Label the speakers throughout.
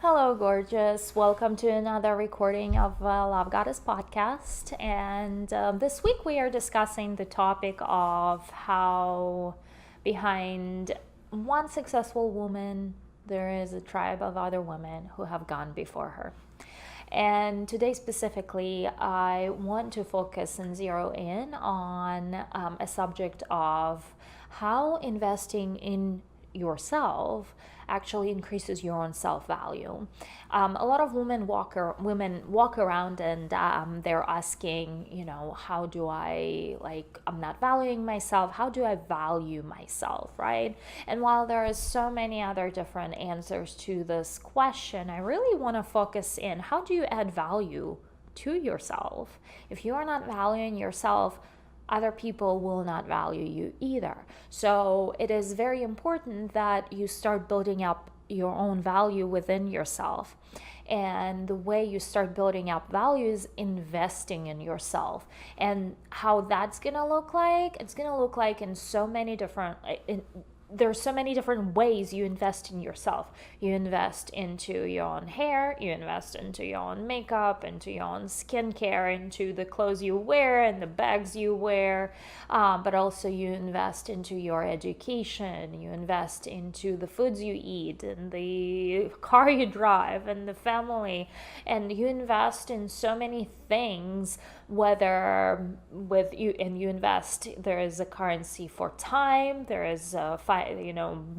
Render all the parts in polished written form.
Speaker 1: Hello, gorgeous. Welcome to another recording of Love Goddess podcast. And this week we are discussing the topic of how behind one successful woman, there is a tribe of other women who have gone before her. And today, specifically, I want to focus and zero in on a subject of how investing in yourself actually increases your own self-value. A lot of women walk around and they're asking, how do I, I'm not valuing myself. How do I value myself, right? And while there is so many other different answers to this question, I really want to focus in how do you add value to yourself? If you are not valuing yourself, other people will not value you either. So it is very important that you start building up your own value within yourself. And the way you start building up value is investing in yourself. And how that's going to look like, it's going to look like in so many different there's so many different ways you invest in yourself. You invest into your own hair, you invest into your own makeup, into your own skincare, into the clothes you wear and the bags you wear, but also you invest into your education, you invest into the foods you eat and the car you drive and the family, and you invest in so many things, whether with you, and you invest, there is a currency for time, there is a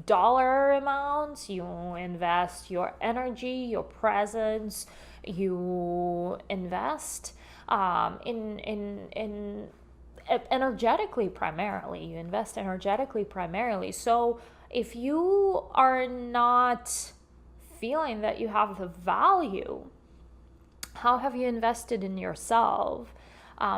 Speaker 1: dollar amount, you invest your energy, your presence, you invest in energetically primarily, you invest energetically primarily. So if you are not feeling that you have the value, how have you invested in yourself?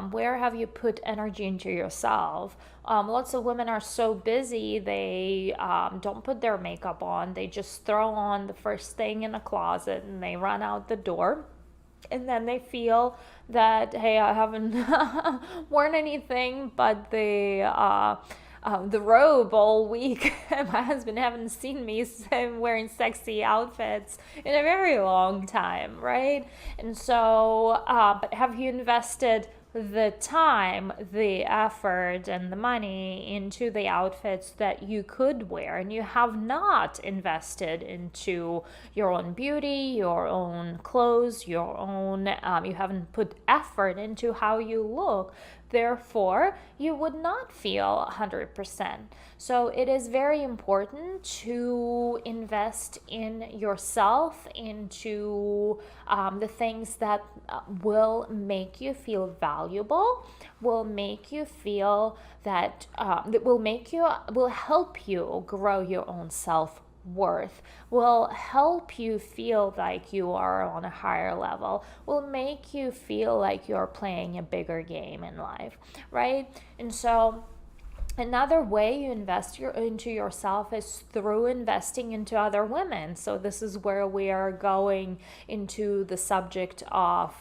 Speaker 1: Where have you put energy into yourself? Lots of women are so busy, they don't put their makeup on. They just throw on the first thing in a closet and they run out the door. And then they feel that, hey, I haven't worn anything but the robe all week. My husband haven't seen me wearing sexy outfits in a very long time, right? And so, but have you invested the time, the effort, and the money into the outfits that you could wear, and you have not invested into your own beauty, your own clothes, your own, you haven't put effort into how you look. Therefore, you would not feel 100%. So it is very important to invest in yourself, into the things that will make you feel valuable, will make you feel that will help you grow your own self-worth, will help you feel like you are on a higher level, will make you feel like you're playing a bigger game in life, right? And so another way you invest into yourself is through investing into other women. So this is where we are going into the subject of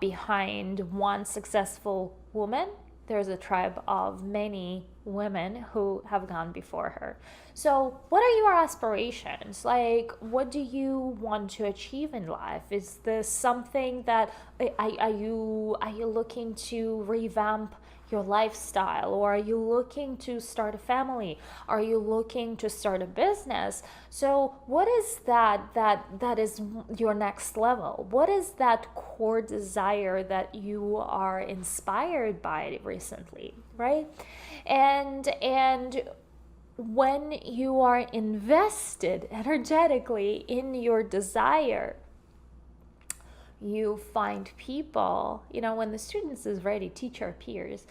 Speaker 1: behind one successful woman, there's a tribe of many women who have gone before her. So what are your aspirations? Like, what do you want to achieve in life? Is this something that are you looking to revamp your lifestyle, or are you looking to start a family? Are you looking to start a business? So what is that is your next level? What is that core desire that you are inspired by recently, right? And when you are invested energetically in your desire, you find people, when the students is ready, teach our peers.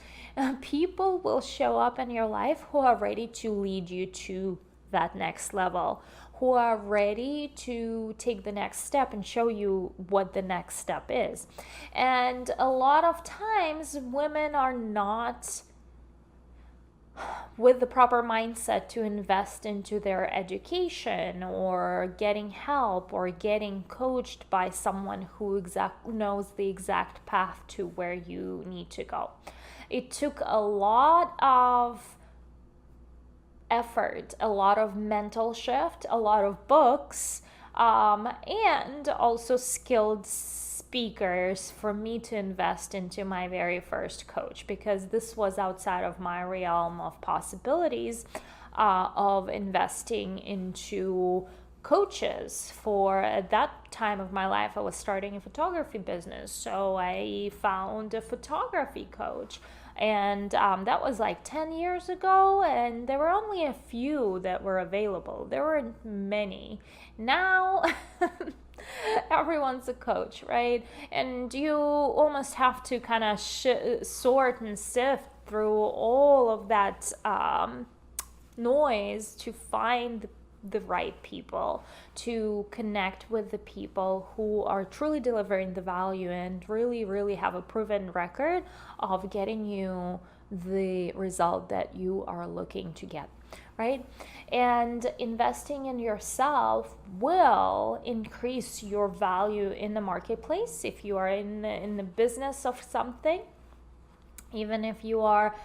Speaker 1: People will show up in your life who are ready to lead you to that next level, who are ready to take the next step and show you what the next step is. And a lot of times women are not with the proper mindset to invest into their education, or getting help, or getting coached by someone who knows the exact path to where you need to go. It took a lot of effort, a lot of mental shift, a lot of books, and also skilled speakers for me to invest into my very first coach, because this was outside of my realm of possibilities of investing into coaches. For at that time of my life, I was starting a photography business, so I found a photography coach, and that was like 10 years ago, and there were only a few that were available. There weren't many. Now everyone's a coach, right? And you almost have to kind of sort and sift through all of that noise to find the right people, to connect with the people who are truly delivering the value and really, really have a proven record of getting you the result that you are looking to get, right? And investing in yourself will increase your value in the marketplace if you are in the business of something. Even if you are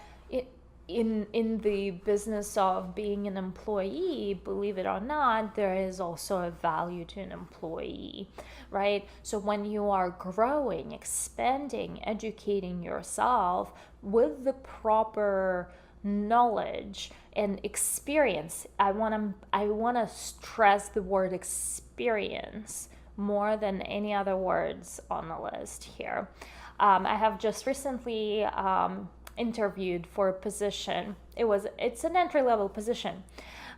Speaker 1: in the business of being an employee, believe it or not, there is also a value to an employee, right? So when you are growing, expanding, educating yourself with the proper knowledge and experience, I want to stress the word experience more than any other words on the list here. I have just recently interviewed for a position. It's an entry-level position,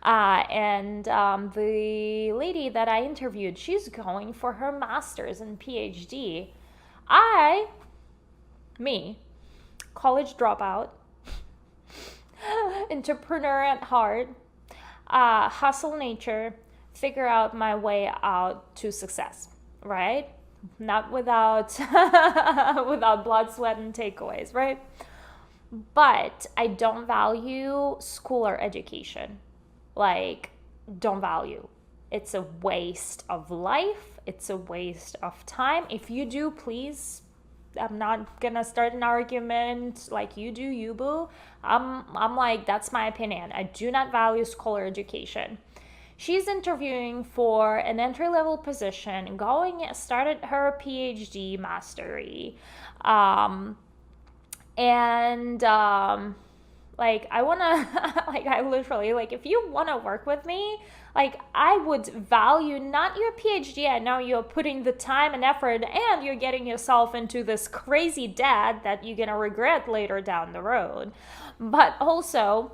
Speaker 1: and the lady that I interviewed, she's going for her master's and PhD. Me, college dropout, entrepreneur at heart, hustle nature, figure out my way out to success, right? Not without without blood, sweat, and takeaways, right? But I don't value school or education. Like, don't value. It's a waste of life. It's a waste of time. If you do, please, I'm not gonna start an argument like you do, you boo. I'm like, that's my opinion. I do not value school or education. She's interviewing for an entry-level position, started her PhD mastery. Like, I want to, like, I literally, like, if you want to work with me, like, I would value not your PhD. I know you're putting the time and effort and you're getting yourself into this crazy debt that you're going to regret later down the road. But also,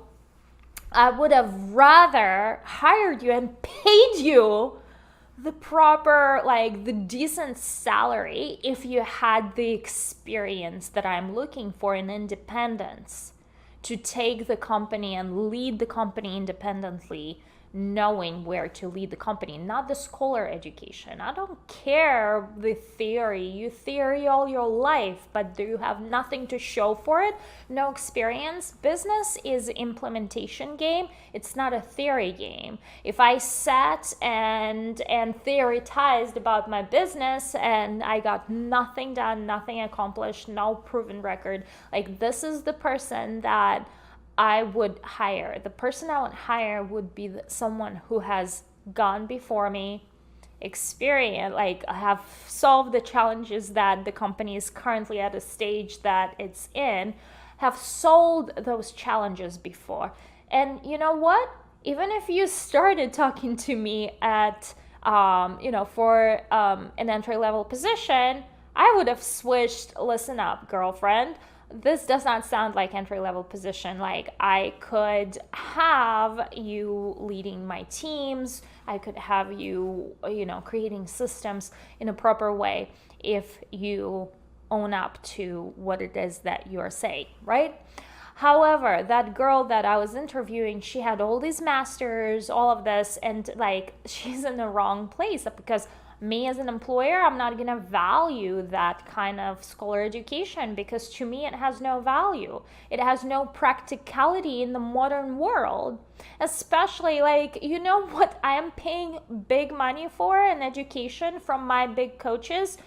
Speaker 1: I would have rather hired you and paid you the proper, like, the decent salary if you had the experience that I'm looking for in independence, to take the company and lead the company independently, knowing where to lead the company, not the scholar education. I don't care the theory. You theory all your life, but do you have nothing to show for it? No experience. Business is an implementation game. It's not a theory game. If I sat and theorized about my business and I got nothing done, nothing accomplished, no proven record, like, this is the person that I would hire. The person I would hire would be someone who has gone before me, experience, like, have solved the challenges that the company is currently at a stage that it's in, have solved those challenges before. And you know what? Even if you started talking to me at, for an entry-level position, I would have switched. Listen up, girlfriend. This does not sound like entry-level position. Like, I could have you leading my teams. I could have you, creating systems in a proper way if you own up to what it is that you're saying, right? However, that girl that I was interviewing, she had all these masters, all of this, and, like, she's in the wrong place, because me as an employer, I'm not going to value that kind of scholar education, because to me it has no value. It has no practicality in the modern world. Especially, like, you know what I am paying big money for in education from my big coaches?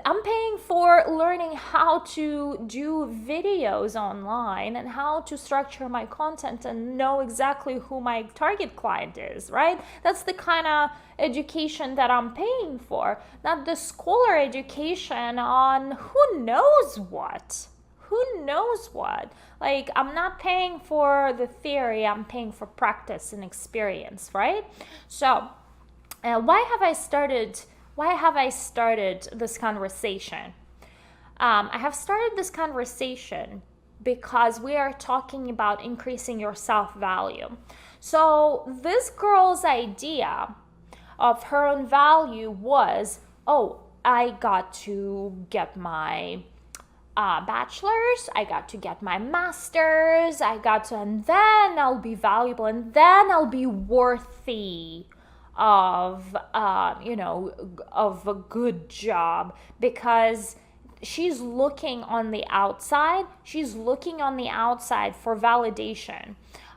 Speaker 1: I'm paying for learning how to do videos online and how to structure my content and know exactly who my target client is, right? That's the kind of education that I'm paying for, not the scholar education on who knows what. Who knows what? Like, I'm not paying for the theory, I'm paying for practice and experience, right? So, why have I started this conversation? I have started this conversation because we are talking about increasing your self-value. So this girl's idea of her own value was, oh, I got to get my bachelor's, I got to get my master's, and then I'll be valuable, and then I'll be worthy of of a good job, because she's looking on the outside for validation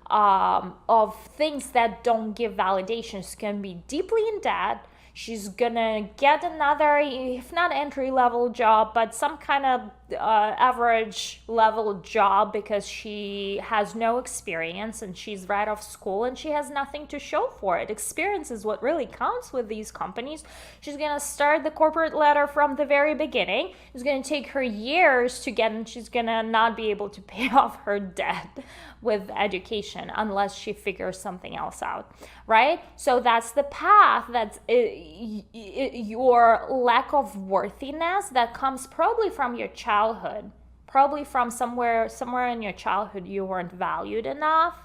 Speaker 1: of things that don't give validation. She can be deeply in debt. She's gonna get another, if not entry level job, but some kind of average level job, because she has no experience and she's right off school and she has nothing to show for it. Experience is what really counts with these companies. She's gonna start the corporate ladder from the very beginning. It's gonna take her years to get, and she's gonna not be able to pay off her debt with education unless she figures something else out, right? So that's the path. That's your lack of worthiness that comes probably from your childhood, probably from somewhere in your childhood you weren't valued enough,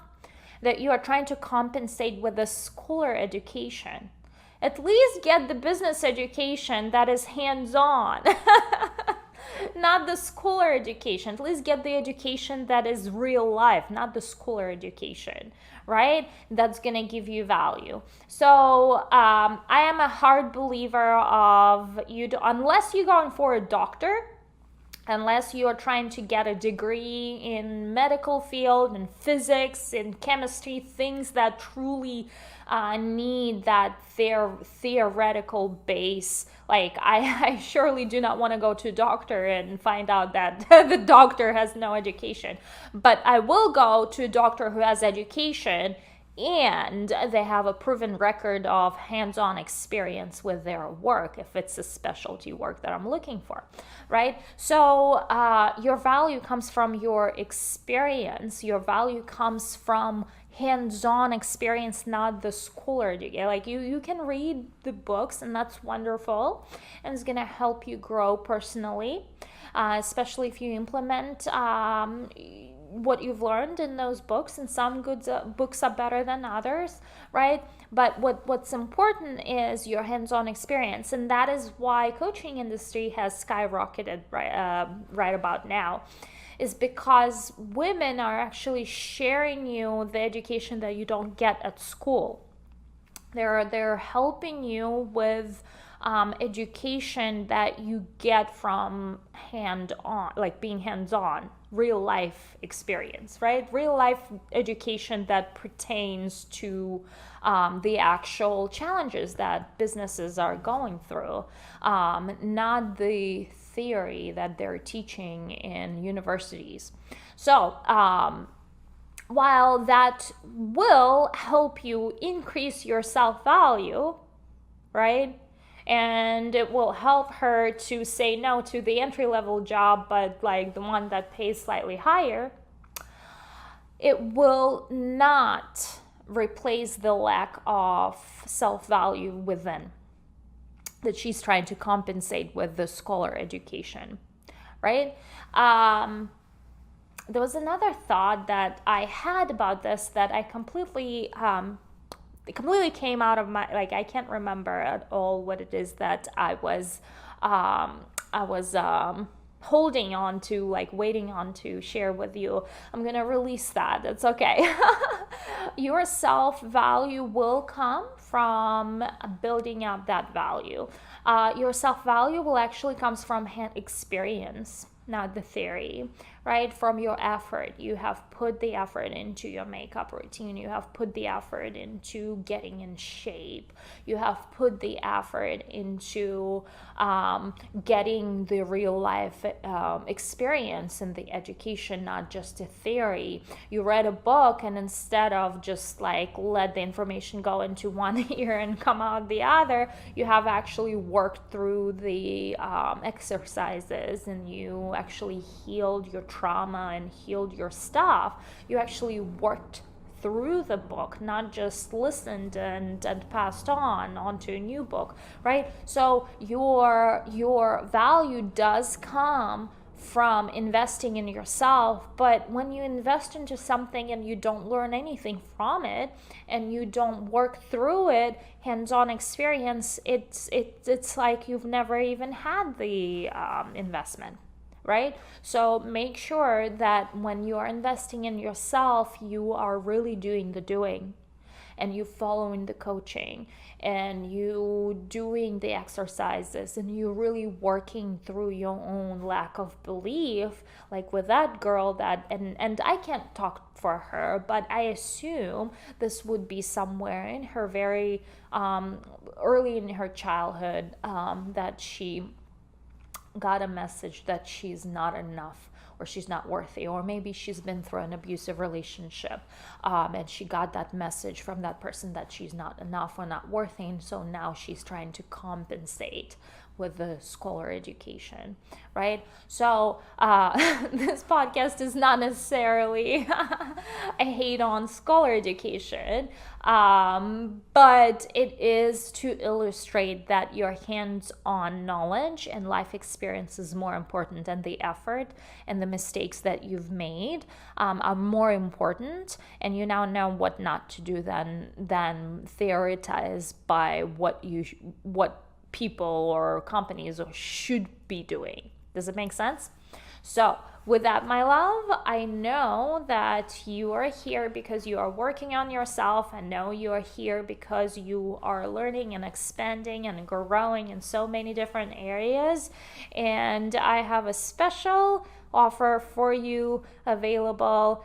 Speaker 1: that you are trying to compensate with a scholar education. At least get the business education that is hands-on. Not the scholar education. At least get the education that is real life, not the scholar education, right? That's gonna give you value. So I am a hard believer of unless you're going for a doctor, unless you're trying to get a degree in medical field, in physics, in chemistry, things that truly need that theoretical base. Like, I surely do not want to go to a doctor and find out that the doctor has no education. But I will go to a doctor who has education and they have a proven record of hands-on experience with their work, if it's a specialty work that I'm looking for, right? So your value comes from your experience. Your value comes from hands-on experience, not the scholar. Like, you can read the books, and that's wonderful, and it's gonna help you grow personally, especially if you implement what you've learned in those books. And some good books are better than others, right? But what's important is your hands-on experience, and that is why coaching industry has skyrocketed right about now, is because women are actually sharing you the education that you don't get at school. They're helping you with education that you get from hand-on, like being hands-on, real life experience, right? Real life education that pertains to the actual challenges that businesses are going through, not the theory that they're teaching in universities. So while that will help you increase your self-value, right? And it will help her to say no to the entry-level job, but like the one that pays slightly higher, it will not replace the lack of self-value within that she's trying to compensate with the scholar education, right? There was another thought that I had about this that I completely came out of my, like, I can't remember at all what it is that I was holding on to, like waiting on to share with you. I'm gonna release that. It's okay. Your self-value will come from building up that value. Your self-value will actually comes from experience, not the theory, right? From your effort. You have put the effort into your makeup routine. You have put the effort into getting in shape. You have put the effort into getting the real life experience and the education, not just a theory. You read a book, and instead of just like let the information go into one ear and come out the other, you have actually worked through the exercises, and you actually healed your trauma and healed your stuff. You actually worked through the book, not just listened and passed onto a new book, right? So your value does come from investing in yourself. But when you invest into something and you don't learn anything from it, and you don't work through it, hands-on experience, it's like you've never even had the investment, right? So make sure that when you are investing in yourself, you are really doing the doing, and you following the coaching, and you doing the exercises, and you really working through your own lack of belief, like with that girl that, and I can't talk for her, but I assume this would be somewhere in her very early in her childhood, that she got a message that she's not enough, or she's not worthy, or maybe she's been through an abusive relationship, and she got that message from that person that she's not enough or not worthy, and so now she's trying to compensate with the scholar education, right? So this podcast is not necessarily a hate on scholar education, but it is to illustrate that your hands-on knowledge and life experience is more important, and the effort and the mistakes that you've made are more important, and you now know what not to do than theorize by what people or companies should be doing. Does it make sense? So with that, my love, I know that you are here because you are working on yourself. I know you are here because you are learning and expanding and growing in so many different areas. And I have a special offer for you available.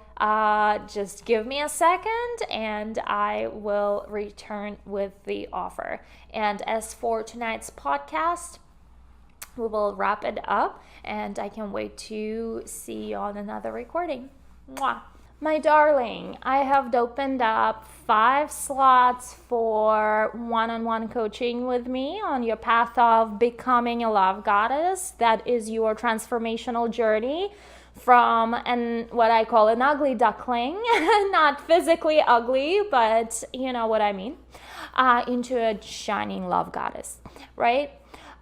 Speaker 1: Just give me a second and I will return with the offer. And as for tonight's podcast, we will wrap it up, and I can't wait to see you on another recording. Mwah. My darling, I have opened up 5 slots for one-on-one coaching with me on your path of becoming a love goddess. That is your transformational journey from what I call an ugly duckling, not physically ugly, but you know what I mean, into a shining love goddess, right?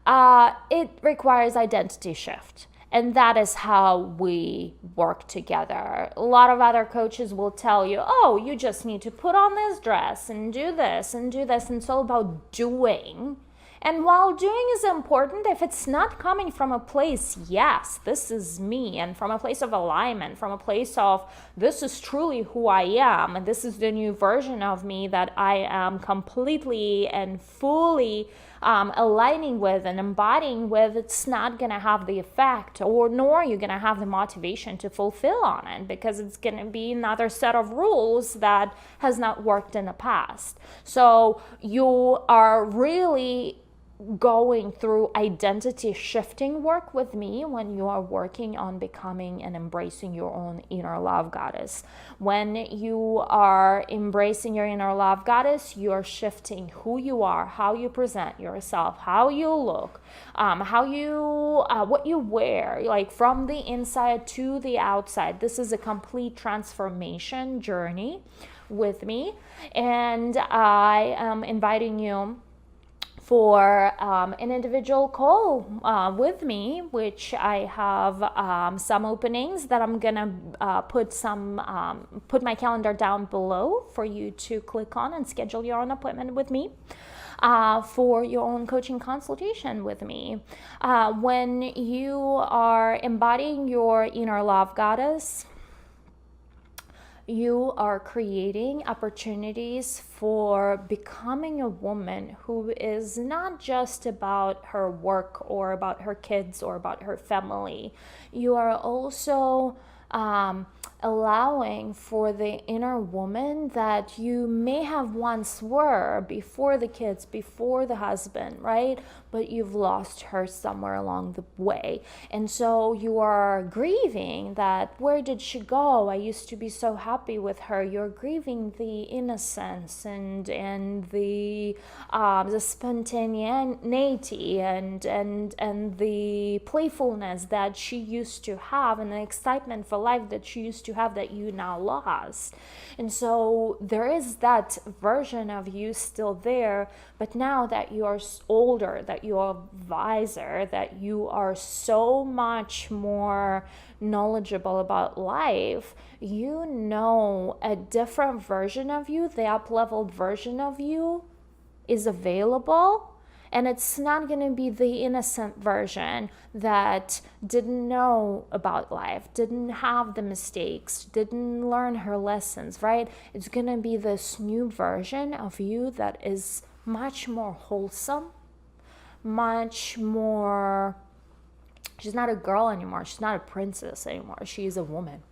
Speaker 1: It requires identity shift. And that is how we work together. A lot of other coaches will tell you, oh, you just need to put on this dress and do this and do this. And it's all about doing. And while doing is important, if it's not coming from a place, yes, this is me, and from a place of alignment, from a place of this is truly who I am, and this is the new version of me that I am completely and fully aligning with and embodying with, it's not going to have the effect, or nor are you going to have the motivation to fulfill on it, because it's going to be another set of rules that has not worked in the past. So you are really going through identity shifting work with me when you are working on becoming and embracing your own inner love goddess. When you are embracing your inner love goddess, you're shifting who you are, how you present yourself, how you look, what you wear, like from the inside to the outside. This is a complete transformation journey with me, and I am inviting you for an individual call with me, which I have some openings that I'm gonna put my calendar down below for you to click on and schedule your own appointment with me for your own coaching consultation with me. When you are embodying your inner love goddess, you are creating opportunities for becoming a woman who is not just about her work or about her kids or about her family. You are also allowing for the inner woman that you may have once were before the kids, before the husband, right? But you've lost her somewhere along the way. And so you are grieving that, where did she go? I used to be so happy with her. You're grieving the innocence and the spontaneity and the playfulness that she used to have, and the excitement for life that she used to have that you now lost. And so there is that version of you still there, but now that you are older, that you are wiser, that you are so much more knowledgeable about life, you know a different version of you, the up-leveled version of you is available. And it's not going to be the innocent version that didn't know about life, didn't have the mistakes, didn't learn her lessons, right? It's going to be this new version of you that is much more wholesome, much more. She's not a girl anymore. She's not a princess anymore. She's a woman.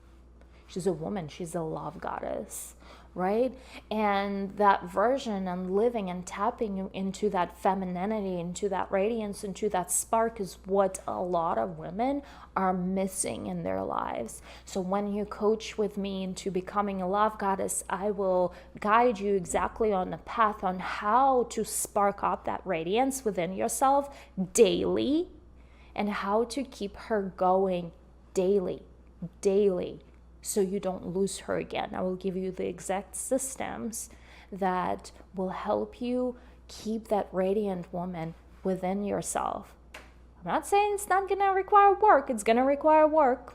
Speaker 1: She's a woman. She's a love goddess, right? And that version and living and tapping into that femininity, into that radiance, into that spark is what a lot of women are missing in their lives. So when you coach with me into becoming a love goddess, I will guide you exactly on the path on how to spark up that radiance within yourself daily and how to keep her going daily, so you don't lose her again. I will give you the exact systems that will help you keep that radiant woman within yourself. I'm not saying it's not going to require work. It's going to require work.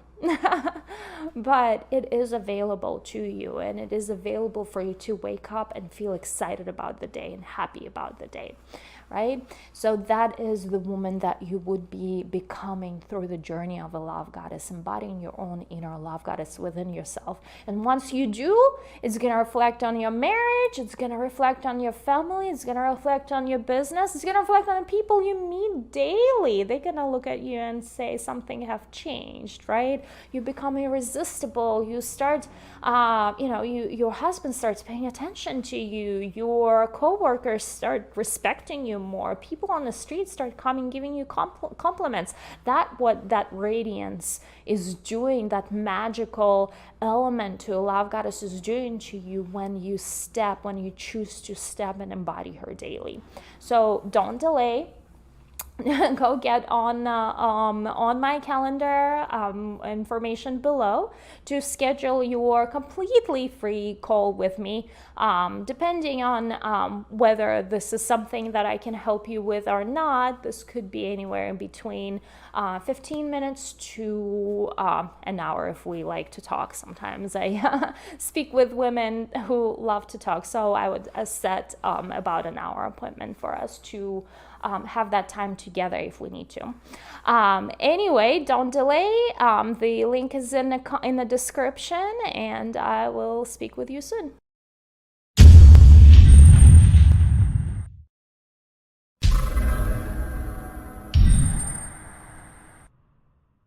Speaker 1: But it is available to you, and it is available for you to wake up and feel excited about the day and happy about the day, right? So that is the woman that you would be becoming through the journey of a love goddess, embodying your own inner love goddess within yourself. And once you do, it's going to reflect on your marriage, it's going to reflect on your family, it's going to reflect on your business, it's going to reflect on the people you meet daily. They're going to look at you and say something have changed, right? You become irresistible. You start, your husband starts paying attention to you. Your coworkers start respecting you more. People on the street start coming, giving you compliments. What that radiance is doing, that magical element to a love goddess is doing to you when you choose to step and embody her daily. So don't delay. Go get on my calendar, information below, to schedule your completely free call with me, depending on whether this is something that I can help you with or not. This could be anywhere in between 15 minutes to an hour if we like to talk. Sometimes I speak with women who love to talk, so I would set about an hour appointment for us to have that time together if we need to. Anyway, don't delay. The link is in the description, and I will speak with you soon.